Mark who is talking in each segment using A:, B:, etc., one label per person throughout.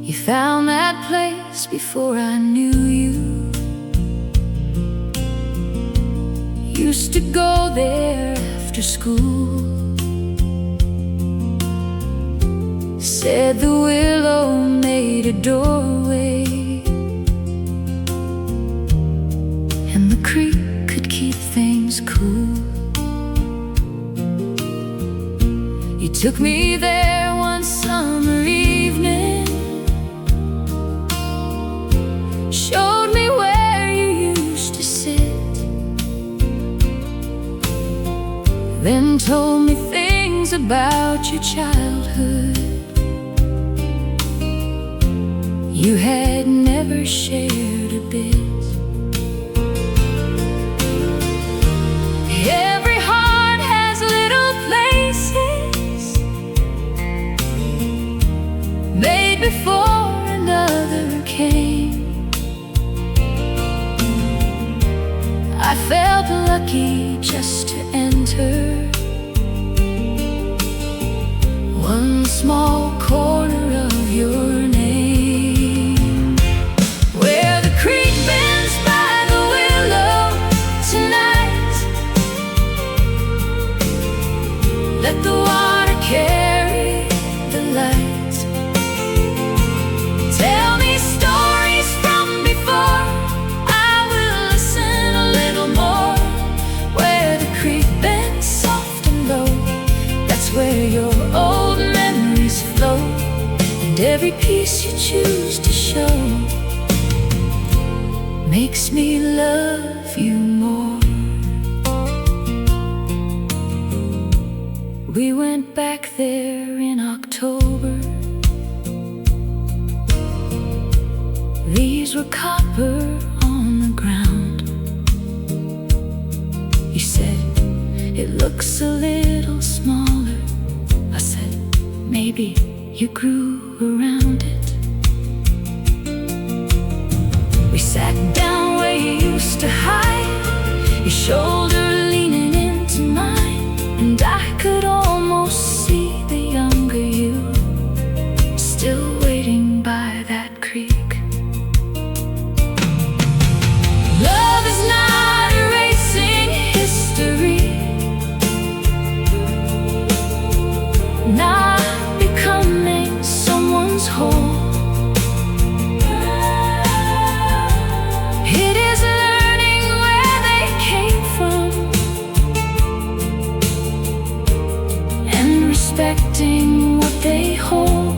A: You found that place before I knew you. Used to go there after school. Said the willow made a doorway, and the creek could keep things cool. You took me there one summer evening, showed me where you used to sit, then told me things about your childhood you had never shared a bit. Every heart has little places made before another came. I felt lucky just to enter one small corner of your name. Let the water carry the light. Tell me stories from before, I will listen a little more. Where the creek bends soft and low, that's where your old memories flow. And every piece you choose to show makes me love you more. We went back there in October. Leaves were copper on the ground. You said, it looks a little smaller. I said, maybe you grew around it. We sat down where you used to hide, your shoulder leaning into mine, and I could almost see the younger you still waiting by that creek. Love is not erasing history, not becoming someone's whole. It is learning where they came from and respecting what they hold.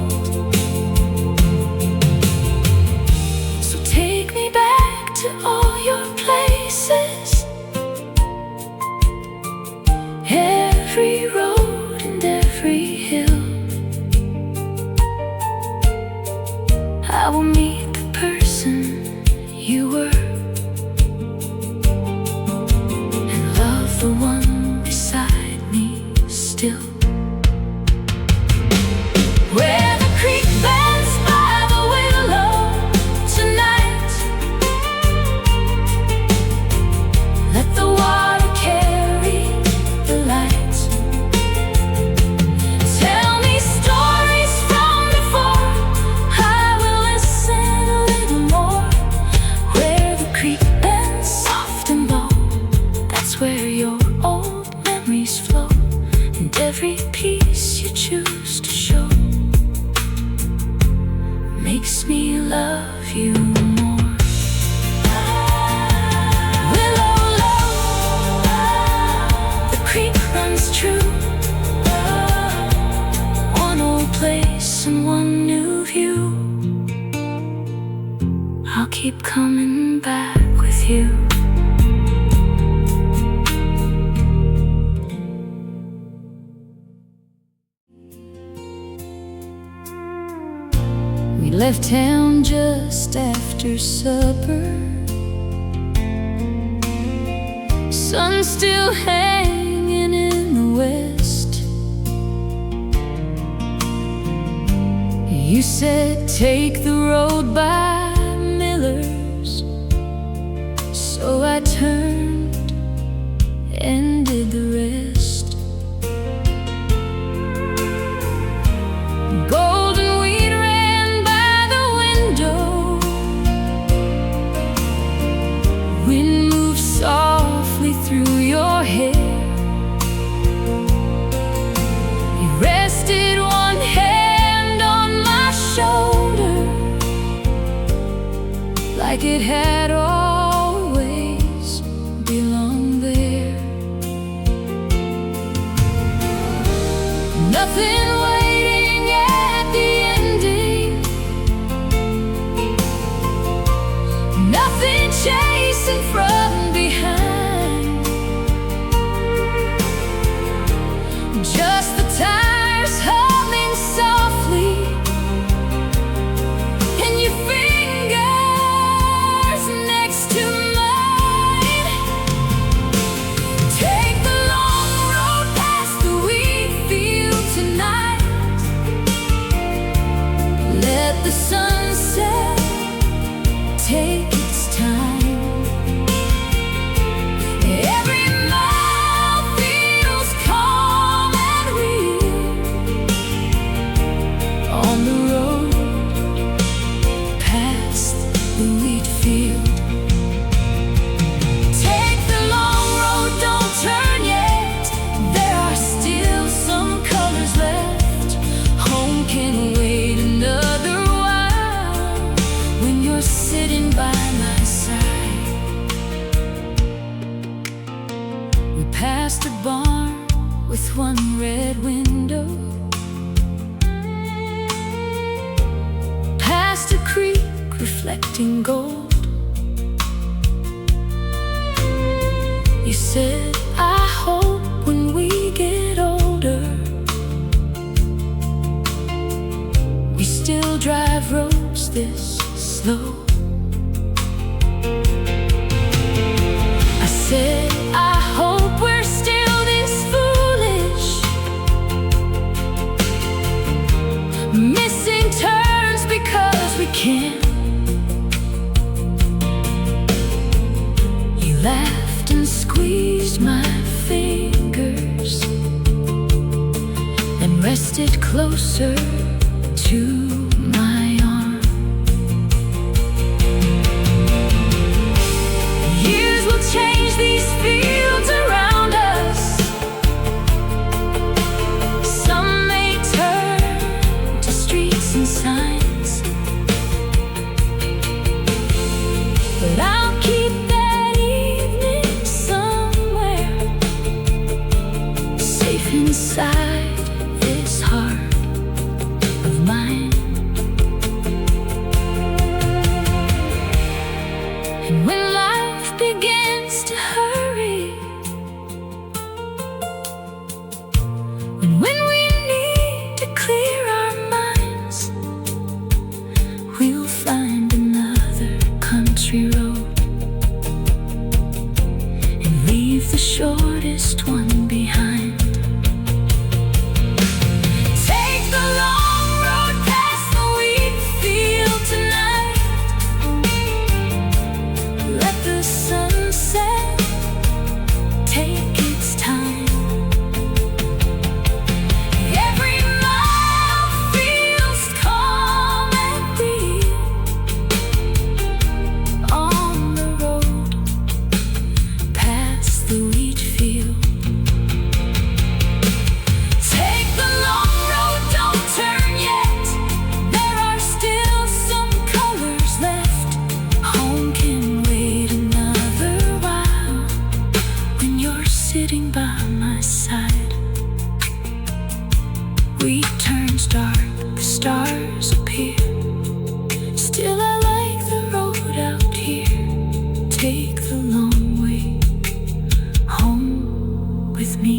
A: So take me back to all your places, every road and every hill. I will meet the person you were and love the one beside me still. Where the creek bends by the willow tonight, let the water carry the light. Tell me stories from before, I will listen a little more. Where the creek bends soft and low, that's where your old memories flow. And every piece you choose to show makes me love you more. Willow low, the creek runs true, one old place and one new view. I'll keep coming back with you. We left town just after supper, sun still hanging in the west. You said take the road by Miller's, so I turned and did the rest. Golden wheat ran by the it had always belonged there. Nothing waiting at the ending, nothing chasing from behind, just the tires humming softly and your fingers next to mine. Take the long road past the wheat field tonight. Let the sunset take its time. Every mile feels calm and real on the road past the wheat field. Take the long road, don't turn yet. There are still some colors left. Home can wait another while when you're sitting by my side. We passed a barn with one red window, past a creek reflecting gold. You said, I hope when we get older, we still drive roads this slow. I said, I hope we're still this foolish, missing turns because we can't. You laughed and squeezed my fingers and rested closer to my arm. Years will change these fields around us. Some may turn to streets and signs, but I'll keep that evening somewhere safe inside this heart of mine. And when life begins to hurry, and when we need to clear our minds, we'll find another country road and leave the shortest one behind. Take the long road past the wheat field tonight. Let the sunset take its time. Every mile feels calm and real on the road past the wheat field. Take the long road, don't turn yet. There are still some colors left. Home can wait another while when you're sitting by my side. Wheat turns dark, the stars appear. Still I like the road out here. Take the long way home with me.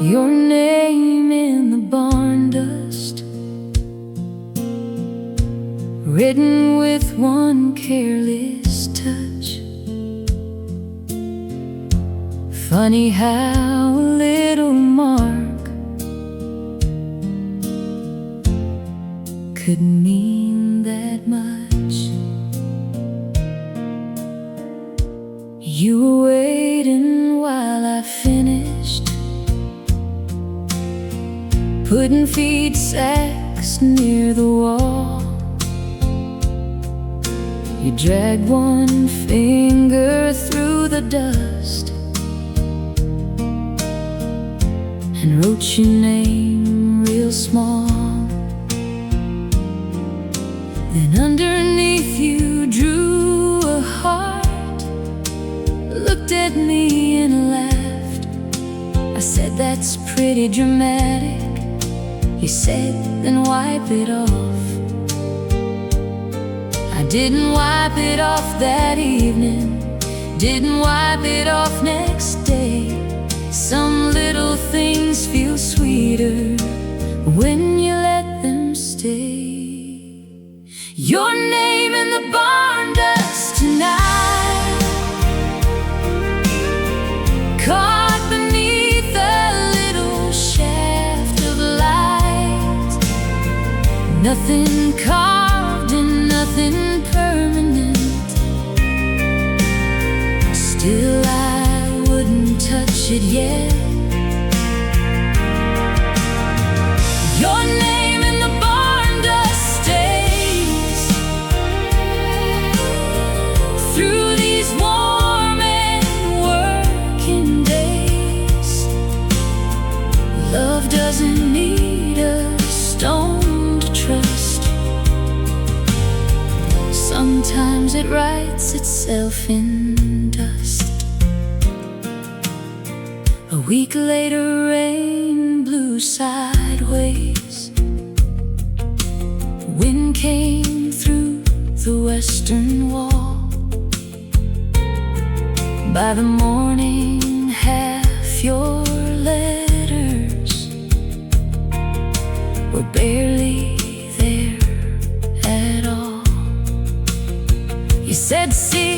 A: Your name in the barn dust, written with one careless touch. Funny how a little mark could mean that much. You were waiting while I finished putting feed sacks near the wall. You dragged one finger through the the dust and wrote your name real small. Then underneath you drew a heart, looked at me and laughed. I said, "That's pretty dramatic." You said, "Then wipe it off." I didn't wipe it off that evening, didn't wipe it off next day. Some little things feel sweeter when you let them stay. Your name in the barn dust tonight, caught beneath a little shaft of light. Nothing carved and nothing permanent. Still I wouldn't touch it yet. Your name in the barn dust stays through these warm and working days. Love doesn't need a stone to trust. Sometimes it writes itself in dust. A week later, rain blew sideways. Wind came through the western wall. By the morning, half your letters were barely there at all. You said, "See,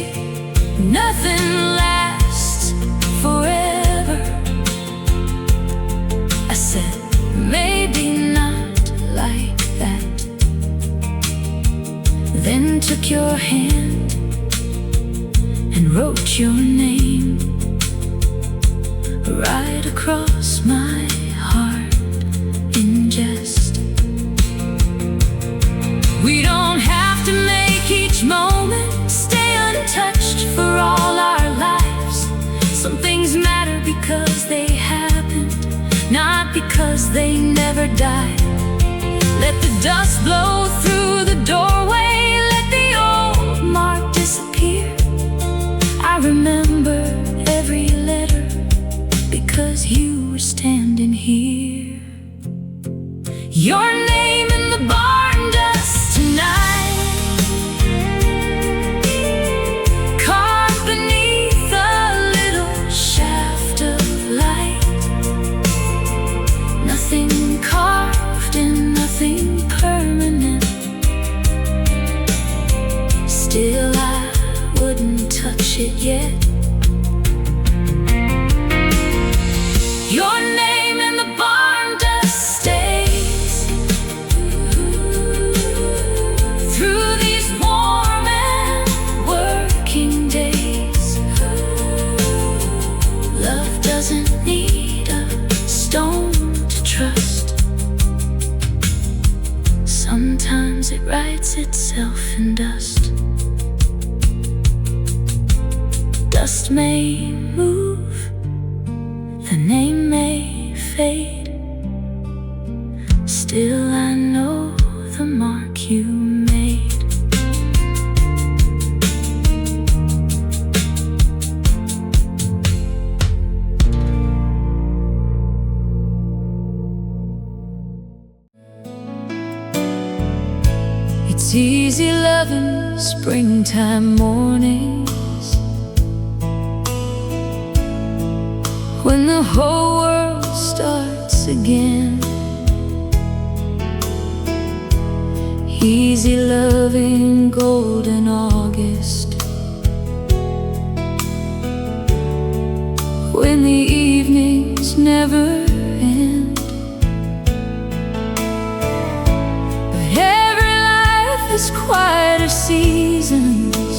A: nothing lasts forever." I said, "Maybe not like that." Then took your hand and wrote your name right across my heart in jest. We don't have to make each moment stay untouched for all our lives. Some things matter because they happened, not because they never died. Let the dust blow through the doorway, let the old mark disappear. I remember every letter because you were standing here. Your name in the barn dust tonight, caught beneath a little shaft of light. Nothing carved and nothing permanent. Still I wouldn't touch it yet. Your name in the barn dust stays through these warm and working days. Love doesn't need a stone to trust. Sometimes it writes itself in dust. Dust may move, the name may fade. Still I know the mark you made. It's easy loving springtime mornings, when the whole world starts again. Easy loving golden August, when the evenings never end. But every life has quieter seasons,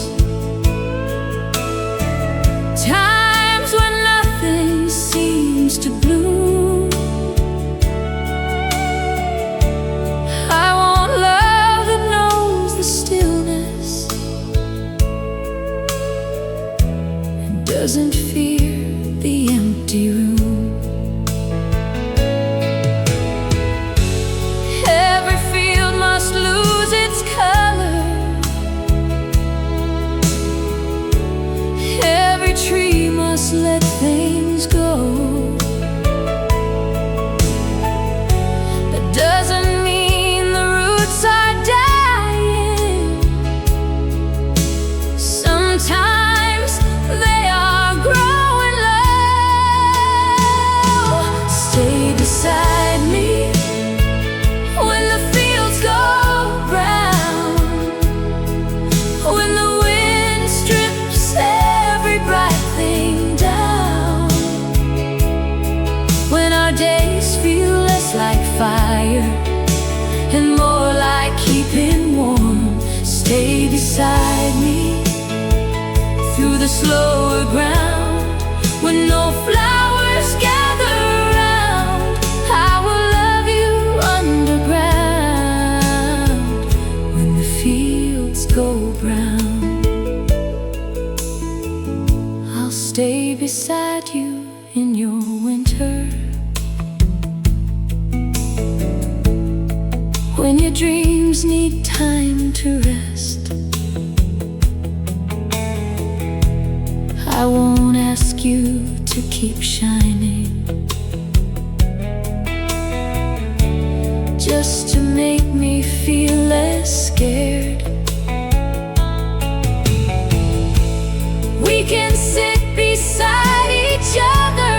A: times when nothing seems to bloom. I want love that knows the stillness doesn't fear the empty room. Every field must lose its color, every tree must let things go. That doesn't mean the roots are dying. Sometimes they are growing low. Stay beside me when the fields go brown, when the wind strips every bright thing down, when our days feel less like fire and more like keeping warm. Stay beside me through the slower ground, when no flowers gather around. I will love you underground when the fields go brown. I'll stay beside you in your winter, when your dreams need time to rest. I won't ask you to keep shining, just to make me feel less scared. We can sit beside each other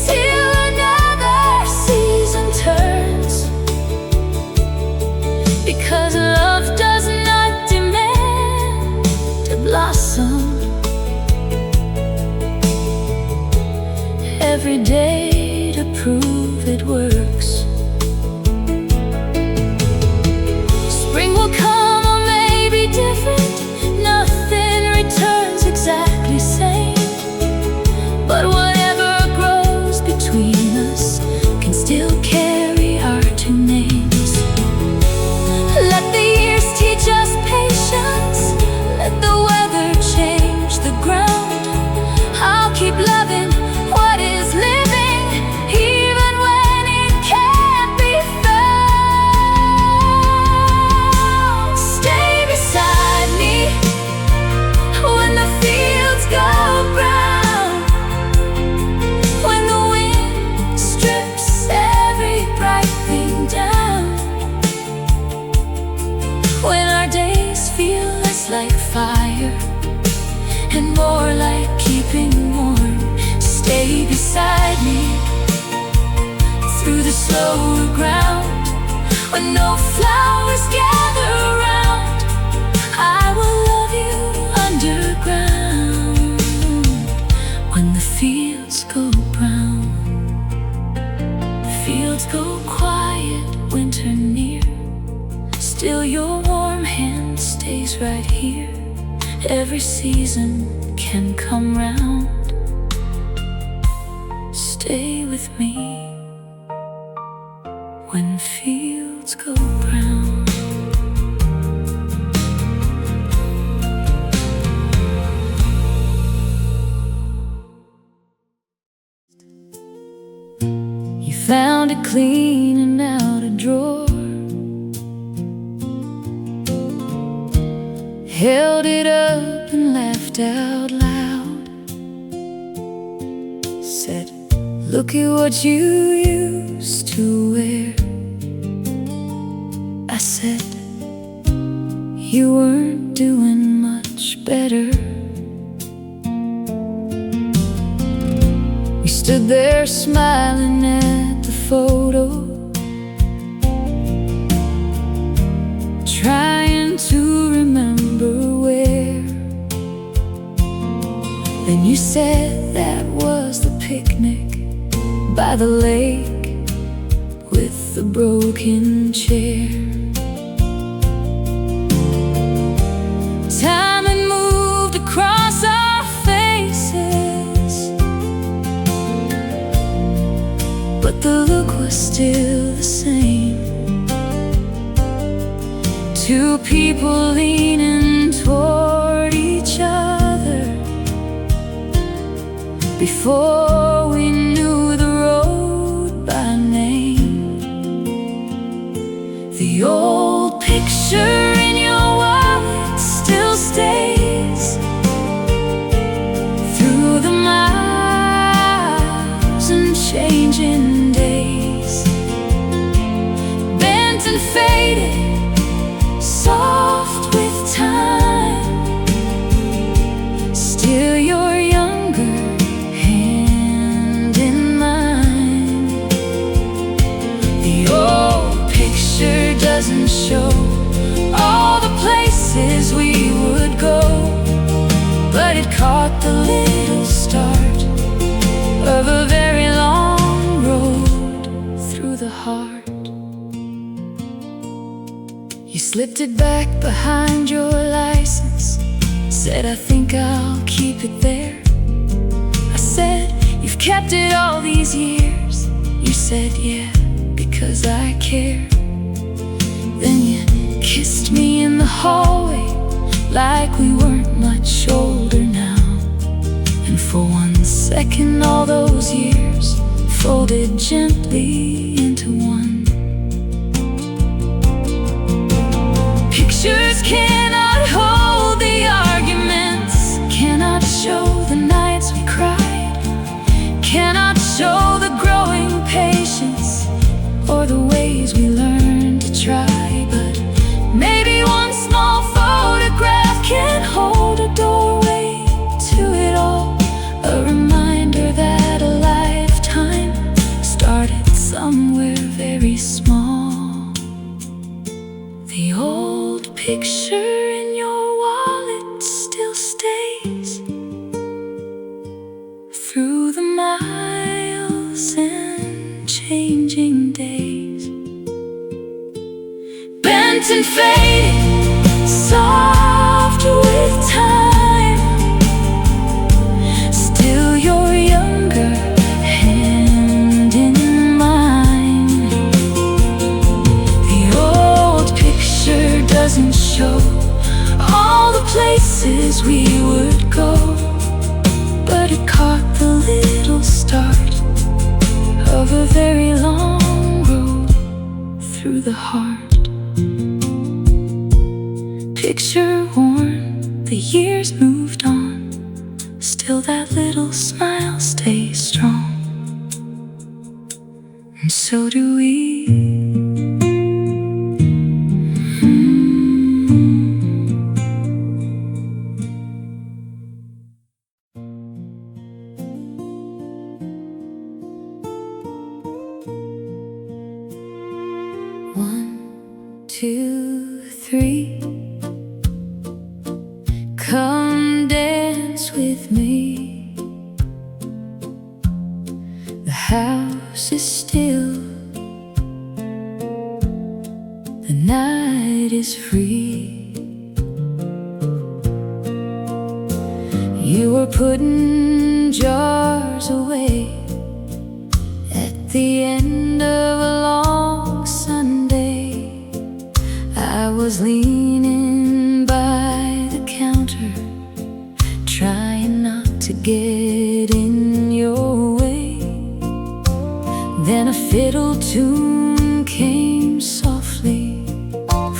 A: till another season turns, because love does not demand to blossom every day to prove it works. Spring will come or maybe different, nothing returns exactly same, but whatever grows between us can still carry our two names. Let the years teach us patience, let the weather change the ground. I'll keep loving what is living, even when it can't be found. Stay beside me when the fields go brown, when the wind strips every bright thing down, when our days feel less like fire and more like keeping warm. Stay beside me through the slower ground, when no flowers gather around. I will love you underground when the fields go brown. The fields go quiet, winter near, still your warm hand stays right here. Every season can come round. Stay with me when fields go brown. You found it cleaning out a drawer, held it up and laughed out loud, said, "Look at what you used to wear." I said, "You weren't doing much better." We stood there smiling at the photo, trying to remember where. Then you said that was the picnic by the lake with the broken chair. Time had moved across our faces, but the look was still the same. Two people leaning toward before we knew the road by name. The old picture in your wallet still stays through the miles and changing days. Bent and faded, soft with time, still your younger hand in mine. The old picture doesn't show all the places we would go, but it caught the little start of a very long road through the heart. You slipped it back behind your license, said, I think I'll keep it there. I said, you've kept it all these years. You said, yeah, because I care. Then you kissed me in the hallway like we weren't much older now. And for 1 second all those years folded gently into one. Pictures cannot hold the arguments, cannot show the nights we cried, cannot show the growing patience or the ways we learned to try. But maybe one small photograph can hold a doorway to it all, a reminder that a lifetime started somewhere very small. The old picture in your wallet still stays through the miles and changing days. Bent and faded, soft with time, still your younger hand in mine. The old picture doesn't show all the places we would go, but it caught the little start of a very long road through the heart. Picture worn, the years moved on, still that little smile stays strong. And so do we. One, two, three. Come dance with me. The house is still, the night is free. You were putting jars away at the end of a long Sunday. I was leaning by the counter, trying not to get in your way. Then a fiddle tune came softly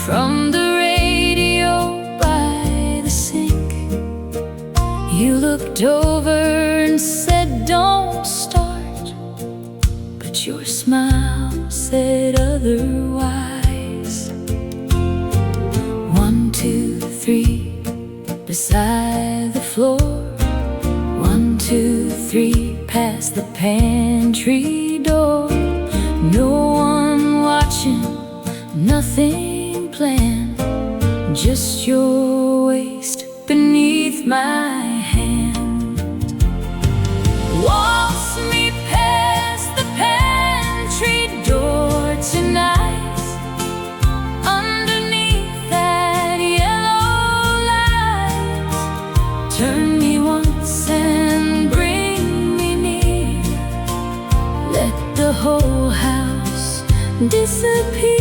A: from the radio by the sink. You looked over and said, don't start, but your smile said otherwise. 1, 2, 3, beside the floor. 1, 2, 3, past the pantry door. No one watching, nothing planned, just your waist beneath my hand. Waltz me past the pantry door tonight, underneath that yellow light. Turn me once and bring me near, let the whole house disappear.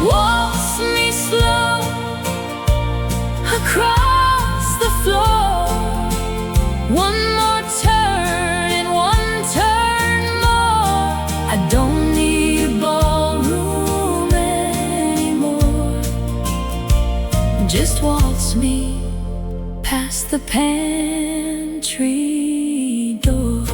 A: Waltz me slow across the floor, Just waltz me past the pantry door.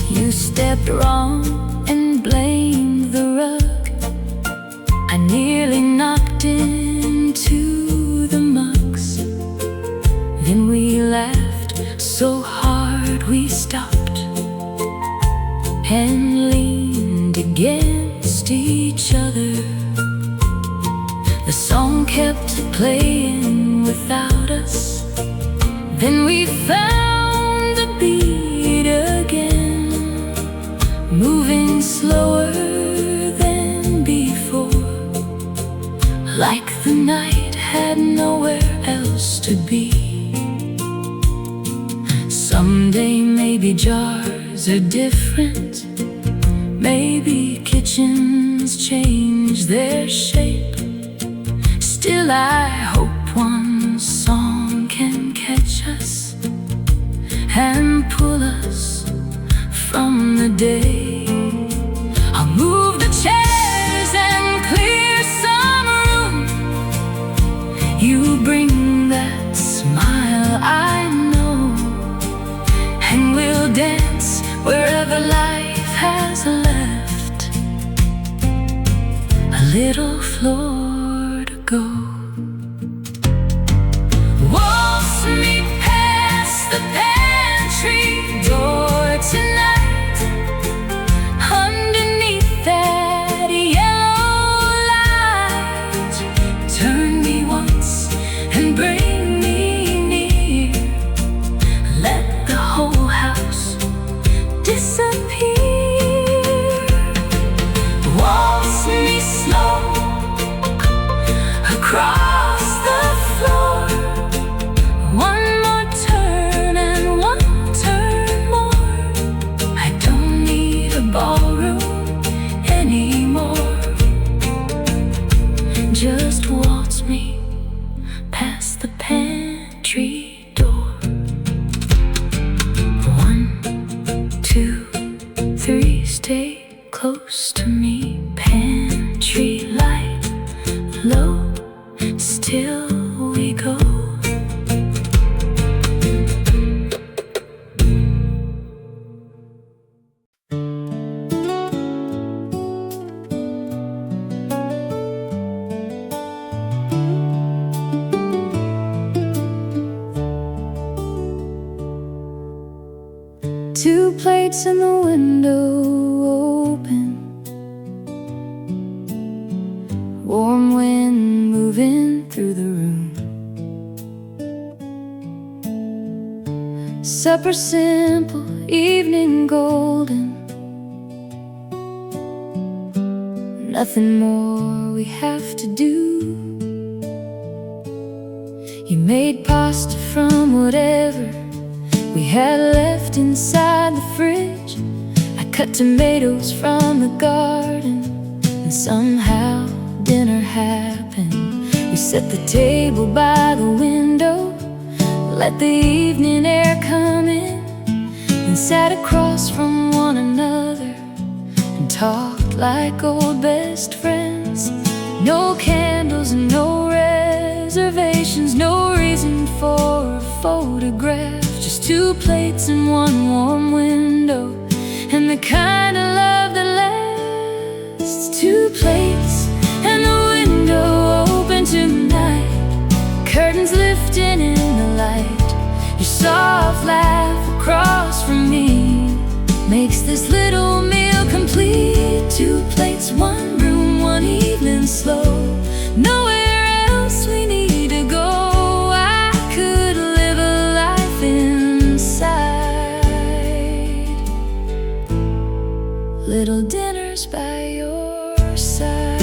A: You stepped wrong and blamed the rug. I nearly knocked into the mugs. Then we laughed so hard we stopped and leaned against each other. The song kept playing without us. Then we found the beat again, moving slower than before, like the night had nowhere else to be. Someday maybe jars are different, maybe kitchens change their shape. Still I hope one song can catch us and pull us from the day. I'll move the chairs and clear some room. You bring that smile I know, and we'll dance wherever life has left a little floor to go. Waltz me past the pantry door tonight, underneath that yellow light. Turn me once and bring me near, let the whole house disappear. Waltz me slow across the floor, one more turn and one turn more. I don't need a ballroom anymore. Just waltz me past the pantry door. 1, 2, 3, stay close to me. Pantry light low, still we go. Two plates in the window open, warm wind moving through the room. Supper simple, evening golden. Nothing more we have to do. You made pasta from whatever we had left inside the fridge. I cut tomatoes from the garden, and somehow dinner happened. We set the table by the window, let the evening air come in, and sat across from one another and talked like old best friends. No candles and no reservations, no reason for a photograph. Just two plates and one warm window, and the kind of love that lasts. Two plates and the window open tonight, curtains lifting in the light. Your soft laugh across from me makes this little meal complete. Two plates, one room, one evening slow. Nowhere else we need to go. I could live a life inside. Little dinners by your side.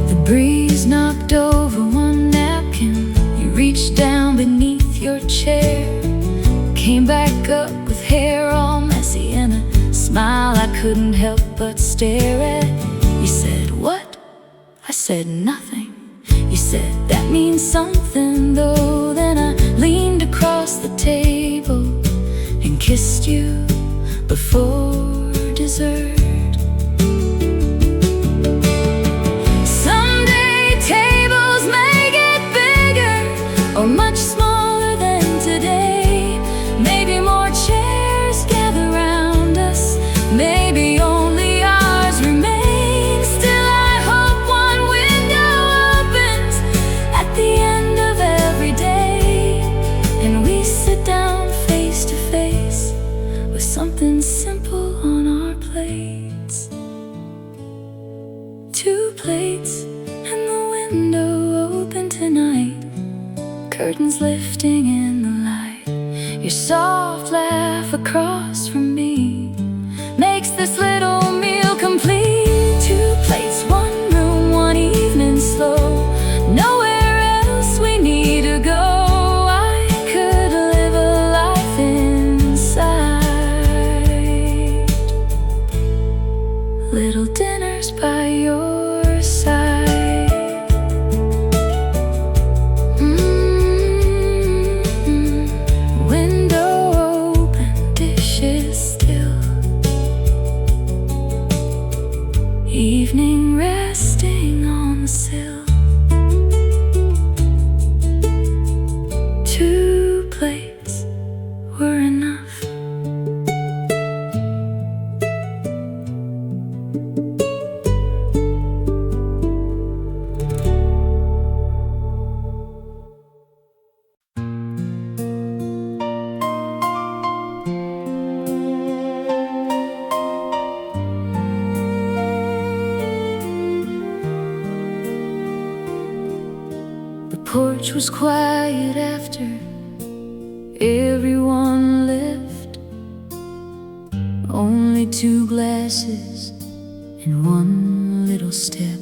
A: The breeze knocked over one napkin. You reached down beneath your chair, came back up with hair all messy and a smile I couldn't help but stare at. You said, "What?" I said, "Nothing." You said, "That means something though." Then I leaned across the table and kissed you before answered. Someday tables may get bigger or much smaller than today. Maybe more chairs gather round us, maybe only ours remain. Still I hope one window opens at the end of every day, and we sit down face to face with something simple on our plates. Two plates and the window open tonight, curtains lifting in the light. Your soft laugh across from me makes this little meal complete. Two plates, one room, one evening slow. Nowhere else we need to go. I could live a life inside. Little dinners by your side. Window open, dishes still. Evening resting on the sill. Two plates were enough. The porch was quiet after everyone left. Only two glasses and one little step.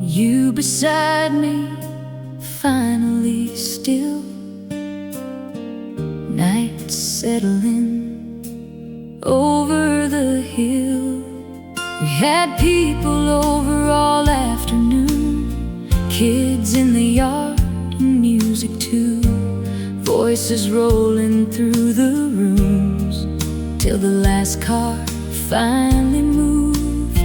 A: You beside me, finally still. Night settling over the hill. We had people over all afternoon, kids in the yard and music too. Voices rolling through the rooms till the last car finally moved.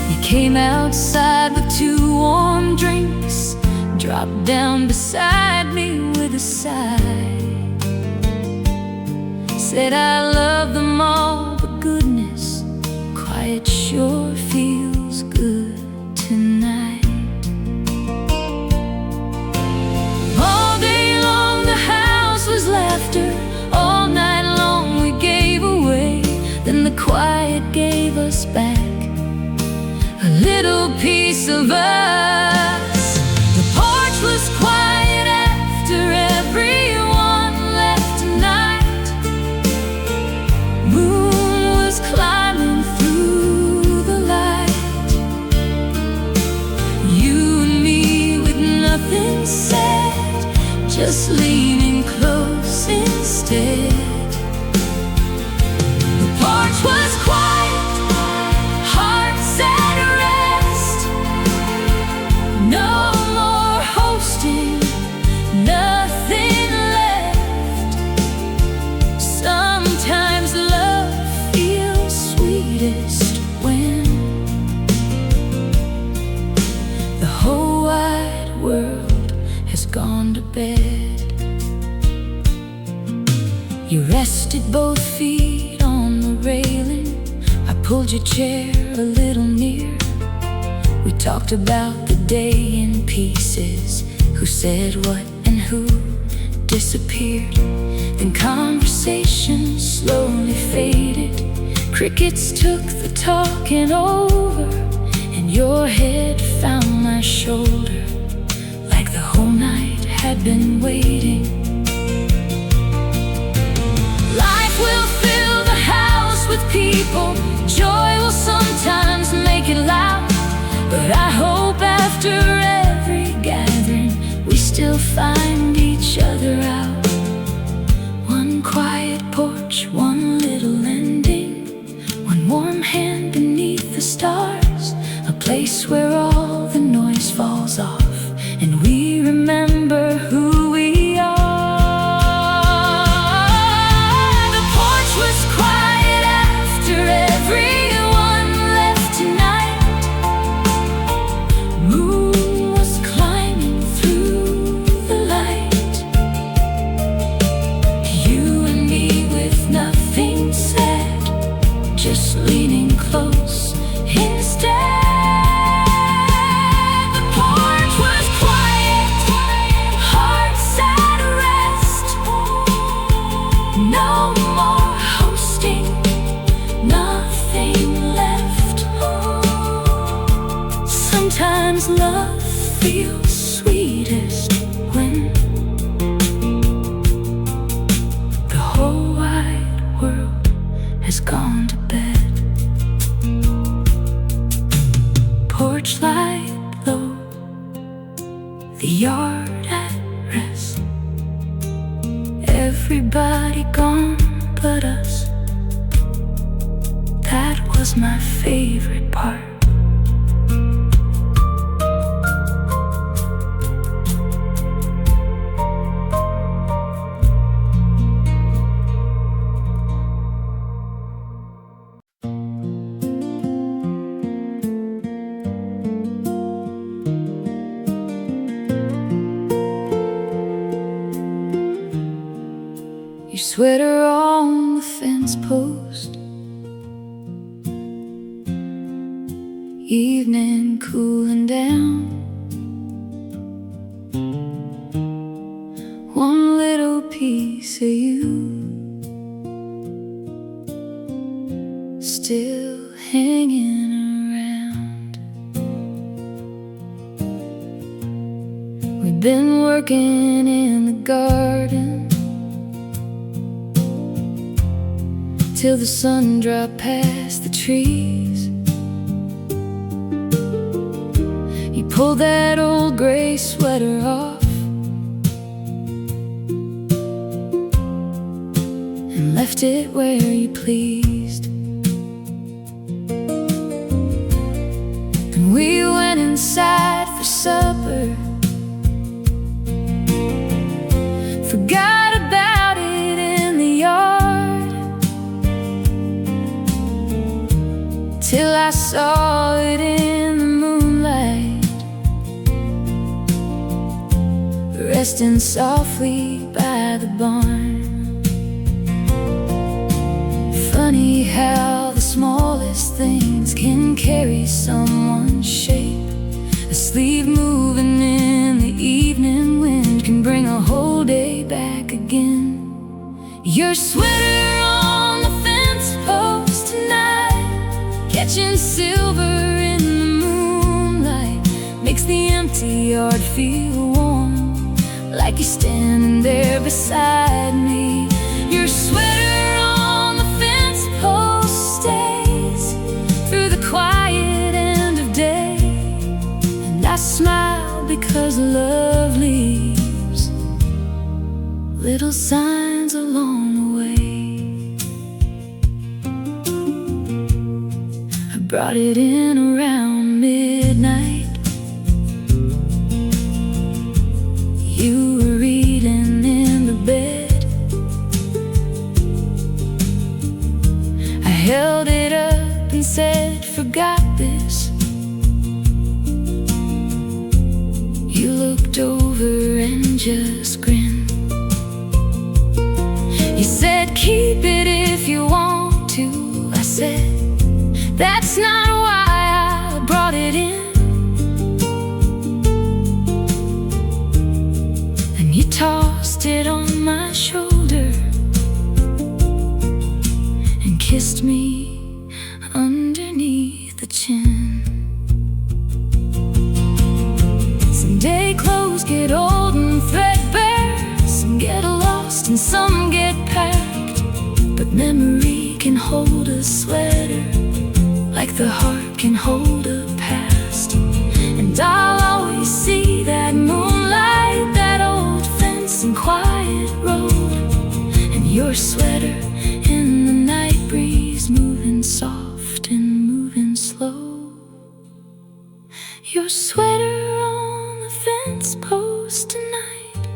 A: You came outside with two warm drinks, dropped down beside me with a sigh. Said I love them all, but goodness, quiet sure feels good tonight. All day long the house was laughter, all night long we gave away. Then the quiet gave us back a little piece of us. The porch was quiet after everyone left tonight. Moon was climbing through the light. You and me with nothing said, just leaning close instead. The porch was quiet, hearts at rest. No more hosting, nothing left. Sometimes love feels sweetest when the whole wide world has gone to bed. You rested both feet on the railing. I pulled your chair a little near. We talked about the day in pieces, who said what and who disappeared. Then conversation slowly faded. Crickets took the talking over, and your head found my shoulder like the whole night had been waiting. Life will fill the house with people. Joy will sometimes make it loud, but I hope after every gathering we still find each other out. One quiet porch, one little ending, one warm hand beneath the stars. A place where all the noise falls off and we remember who we are. feels sweetest when the whole wide world has gone to bed. Porch light low, the yard at rest, everybody gone but us. That was my favorite part. Your sweater on the fence post, evening cooling down. One little piece of you still hanging around. We've been working in the garden till the sun dropped past the trees. You pulled that old gray sweater off and left it where you pleased. And we went inside for supper, forgot about it in the yard, till I saw it in the moonlight, resting softly by the barn. Funny how the smallest things can carry someone's shape. A sleeve moving in the evening wind can bring a whole day back again. Your sweater on the fence post tonight, catching silver in the moonlight, makes the empty yard feel warm, like you're standing there beside me. Your sweater on the fence post stays through the quiet end of day, and I smile because love leaves little signs along the way. I brought it in around midnight. You were reading in the bed. I held it up and said, forgot this. You looked over and just grinned. You said, keep it if you want to. I said, that's not why I brought it in. And you tossed it on my shoulder and kissed me underneath the chin. Someday clothes get old and threadbare, some get lost and some get packed, but memory can hold a sweater like the heart can hold a past. And I'll always see that moonlight, that old fence and quiet road, and your sweater in the night breeze, moving soft and moving slow. Your sweater on the fence post tonight,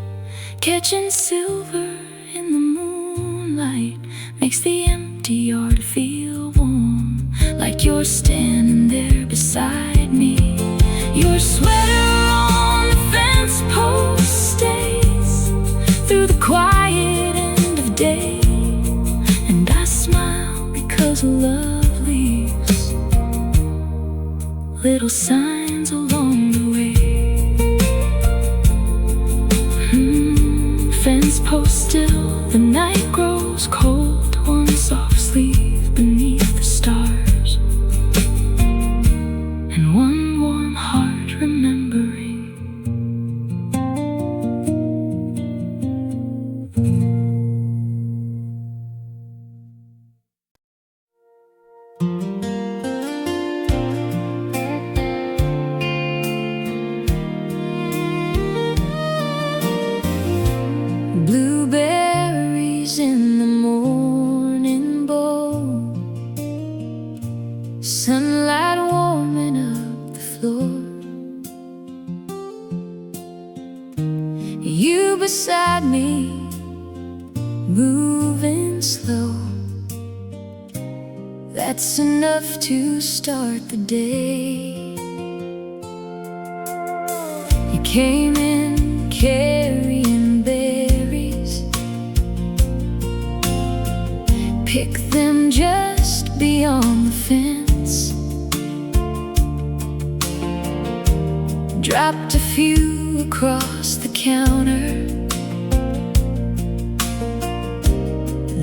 A: catching silver in the moonlight, makes the empty yard feel warm, like you're standing there beside me. Your sweater on the fence post stays through the quiet end of day, and I smile because love leaves little signs along the way. Fence post still, the night grows cold, one soft sleeve beneath the stars, and one warm heart remembering Blueberries in the morning bowl, sunlight warming up the floor. You beside me, moving slow. That's enough to start the day. You came in carrying berries, picked them just beyond the fence, dropped a few across the counter,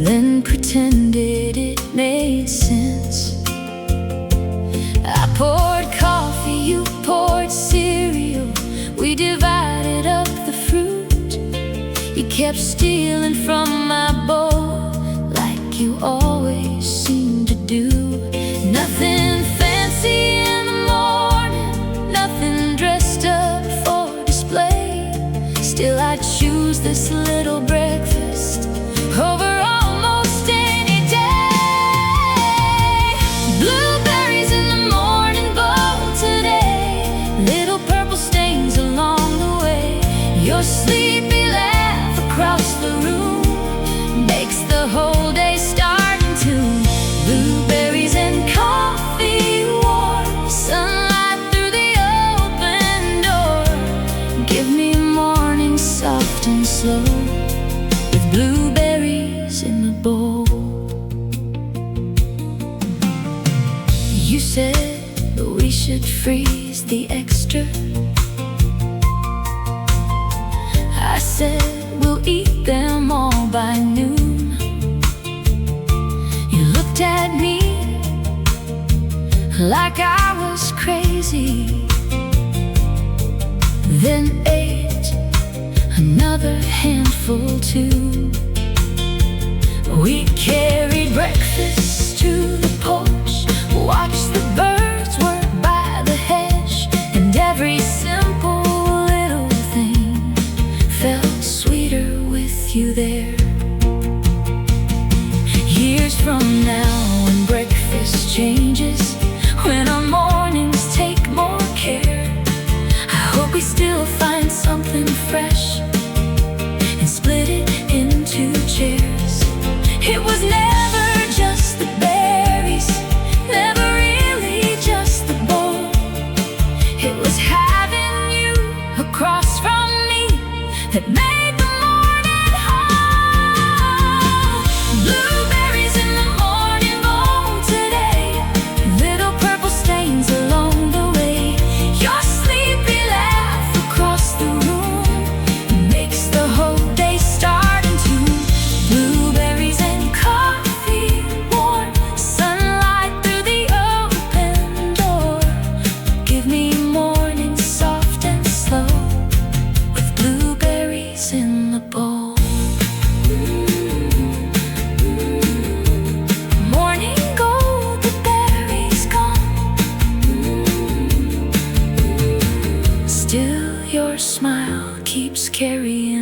A: then pretended it made sense. I poured coffee, you poured cereal, we divided up the fruit. You kept stealing from my bowl, like you always seem to do. Nothing fancy in the morning, nothing dressed up for display. Still I'd choose this little breakfast over almost any day. Blueberries in the morning bowl today, little purple stains along the way. Your sleepy laugh across the room makes the whole day start in tune. Blueberries and coffee warm, sunlight through the open door. Give me morning soft and slow, with blueberries in the bowl. You said we should freeze the extra. I said we'll eat them all by noon. You looked at me like I was crazy, then ate another handful too. We carried breakfast to the porch, watched the birds work by the hedge, and every simple little thing felt sweeter with you there. Years from now, when breakfast changes, when our mornings take more care, I hope we still find something fresh and split it into chairs. It was never just the berries, never really just the bowl. It was having you across from me that made the morning whole. Blueberries in the morning bowl today, little purple stains along the way. Your sleepy laugh across the room makes the whole day start in tune. Blueberries and coffee warm, sunlight through the open door. Give me morning soft and slow, with blueberries in the bowl. Morning gold, the berries gone, still your smile keeps carrying